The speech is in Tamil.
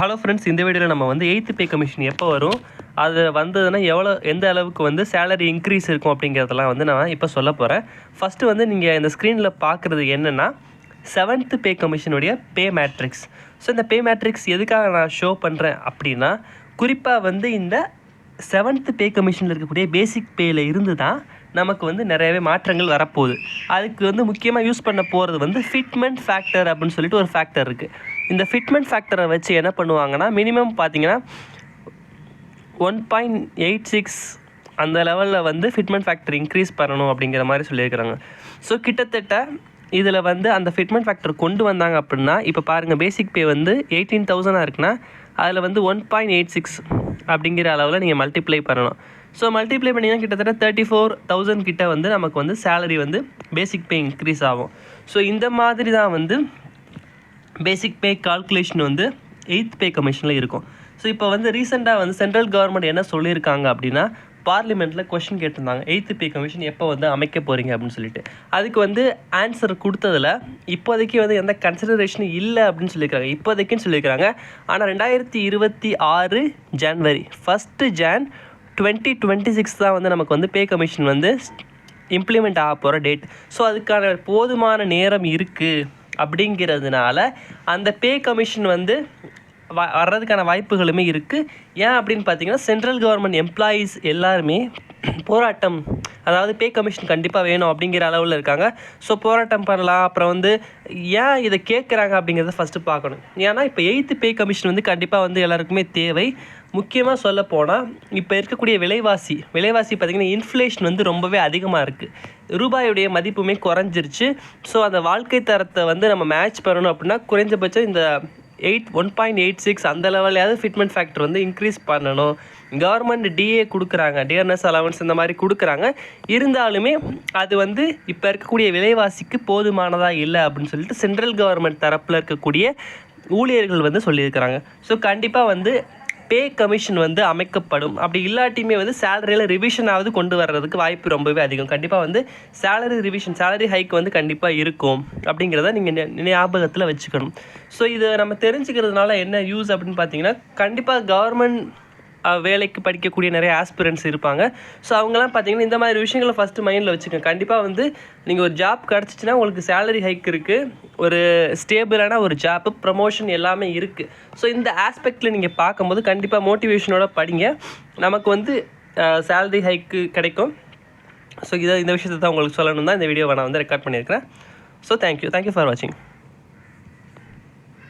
ஹலோ ஃப்ரெண்ட்ஸ், இந்த வீடியோவில் நம்ம வந்து 8th பே கமிஷன் எப்போ வரும், அது வந்ததுன்னா எந்த அளவுக்கு வந்து சேலரி இன்க்ரீஸ் இருக்கும் அப்படிங்கிறதெல்லாம் வந்து நான் இப்போ சொல்ல போகிறேன். ஃபஸ்ட்டு வந்து நீங்கள் இந்த ஸ்க்ரீனில் பார்க்குறது என்னென்னா 7th பே கமிஷனுடைய பே மேட்ரிக்ஸ். ஸோ இந்த பே மேட்ரிக்ஸ் எதுக்காக நான் ஷோ பண்ணுறேன் அப்படின்னா, குறிப்பாக வந்து இந்த 7th பே கமிஷனில் இருக்கக்கூடிய பேசிக் பேயில் இருந்து தான் நமக்கு வந்து நிறையவே மாற்றங்கள் வரப்போகுது. அதுக்கு வந்து முக்கியமாக யூஸ் பண்ண போகிறது வந்து ஃபிட்மெண்ட் ஃபேக்டர் அப்படின்னு சொல்லிட்டு ஒரு ஃபேக்டர் இருக்குது. இந்த ஃபிட்மெண்ட் ஃபேக்டரை வச்சு என்ன பண்ணுவாங்கன்னா, மினிமம் பார்த்தீங்கன்னா 1.86 அந்த லெவலில் வந்து ஃபிட்மெண்ட் ஃபேக்டர் இன்க்ரீஸ் பண்ணணும் அப்படிங்கிற மாதிரி சொல்லியிருக்கிறாங்க. ஸோ கிட்டத்தட்ட இதில் வந்து அந்த ஃபிட்மெண்ட் ஃபேக்டர் கொண்டு வந்தாங்க அப்படின்னா, இப்போ பாருங்கள், பேசிக் பே வந்து 18,000 இருக்குன்னா அதில் வந்து 1.86 அப்படிங்கிற அளவில் நீங்கள் மல்டிப்ளை பண்ணணும். ஸோ மல்டிப்ளை பண்ணிங்கன்னா கிட்டத்தட்ட 34,000 கிட்ட வந்து நமக்கு வந்து சேலரி வந்து பேசிக் பே இன்க்ரீஸ் ஆகும். ஸோ இந்த மாதிரி தான் வந்து பேசிக் பே கால்குலேஷன் வந்து 8th பே கமிஷனில் இருக்கும். ஸோ இப்போ வந்து ரீசெண்டாக வந்து சென்ட்ரல் கவர்மெண்ட் என்ன சொல்லியிருக்காங்க அப்படின்னா, பார்லிமெண்ட்டில் கொஸ்டின் கேட்டிருந்தாங்க, 8th பே கமிஷன் எப்போ வந்து அமைக்க போகிறீங்க அப்படின்னு சொல்லிட்டு. அதுக்கு வந்து ஆன்சர் கொடுத்ததில் இப்போதைக்கு வந்து எந்த கன்சிடரேஷனும் இல்லை அப்படின்னு சொல்லியிருக்காங்க, இப்போதைக்குன்னு சொல்லியிருக்காங்க. ஆனால் 2026 ஜனவரி 1 Jan 2026 தான் வந்து நமக்கு வந்து பே கமிஷன் வந்து இம்ப்ளிமெண்ட் ஆக போகிற டேட். ஸோ அதுக்கான போதுமான நேரம் இருக்குது அப்படிங்கிறதுனால அந்த பே கமிஷன் வந்து வர்றதுக்கான வாய்ப்புகளுமே இருக்குது. ஏன் அப்படின்னு பார்த்தீங்கன்னா, சென்ட்ரல் கவர்மெண்ட் எம்ப்ளாயீஸ் எல்லாருமே போராட்டம், அதாவது பே கமிஷன் கண்டிப்பாக வேணும் அப்படிங்கிற அளவில் இருக்காங்க. ஸோ போராட்டம் பண்ணலாம். அப்புறம் வந்து ஏன் இதை கேட்குறாங்க அப்படிங்கிறத ஃபஸ்ட்டு பார்க்கணும். ஏன்னா இப்போ 8th பே கமிஷன் வந்து கண்டிப்பாக வந்து எல்லாருக்குமே தேவை. முக்கியமாக சொல்ல போனால் இப்போ இருக்கக்கூடிய விலைவாசி பார்த்திங்கன்னா, இன்ஃப்ளேஷன் வந்து ரொம்பவே அதிகமாக இருக்குது. ரூபாயுடைய மதிப்புமே குறைஞ்சிருச்சு. ஸோ அந்த வாழ்க்கை தரத்தை வந்து நம்ம மேட்ச் பண்ணணும் அப்படின்னா குறைஞ்சபட்சம் இந்த 1.86 அந்த லெவலையாவது ஃபிட்மெண்ட் ஃபேக்டர் வந்து இன்க்ரீஸ் பண்ணணும். கவர்மெண்ட் டிஏ கொடுக்குறாங்க, டியர்னஸ் அலவன்ஸ் இந்த மாதிரி கொடுக்குறாங்க. இருந்தாலுமே அது வந்து இப்போ இருக்கக்கூடிய விலைவாசிக்கு போதுமானதாக இல்லை அப்படின்னு சொல்லிட்டு சென்ட்ரல் கவர்மெண்ட் தரப்பில் இருக்கக்கூடிய ஊழியர்கள் வந்து சொல்லியிருக்கிறாங்க. ஸோ கண்டிப்பாக வந்து பே கமிஷன் வந்து அமைக்கப்படும். அப்படி இல்லாட்டியுமே வந்து சேலரியில் ரிவிஷனாவது கொண்டு வர்றதுக்கு வாய்ப்பு ரொம்பவே அதிகம். கண்டிப்பாக வந்து சேலரி ஹைக் வந்து கண்டிப்பாக இருக்கும் அப்படிங்கிறத நீங்கள் ஞாபகத்தில் வச்சுக்கணும். ஸோ இதை நம்ம தெரிஞ்சுக்கிறதுனால என்ன யூஸ் அப்படின்னு பார்த்தீங்கன்னா, கண்டிப்பாக கவர்மெண்ட் வேலைக்கு படிக்கக்கூடிய நிறைய ஆஸ்பிரண்ட்ஸ் இருப்பாங்க. ஸோ அவங்களாம் பார்த்தீங்கன்னா இந்த மாதிரி விஷயங்களை ஃபஸ்ட்டு மைண்டில் வச்சுக்கோங்க. கண்டிப்பாக வந்து நீங்கள் ஒரு ஜாப் கிடச்சிச்சின்னா உங்களுக்கு சேலரி ஹைக் இருக்குது, ஒரு ஸ்டேபிளான ஒரு ஜாப்பு, ப்ரமோஷன் எல்லாமே இருக்குது. ஸோ இந்த ஆஸ்பெக்டில் நீங்கள் பார்க்கும்போது கண்டிப்பாக மோட்டிவேஷனோட படிங்க, நமக்கு வந்து சேலரி ஹைக்கு கிடைக்கும். ஸோ இந்த விஷயத்தை தான் உங்களுக்கு சொல்லணும் தான் இந்த வீடியோவை நான் வந்து ரெக்கார்ட் பண்ணியிருக்கிறேன். ஸோ தேங்க்யூ ஃபார் வாட்சிங்.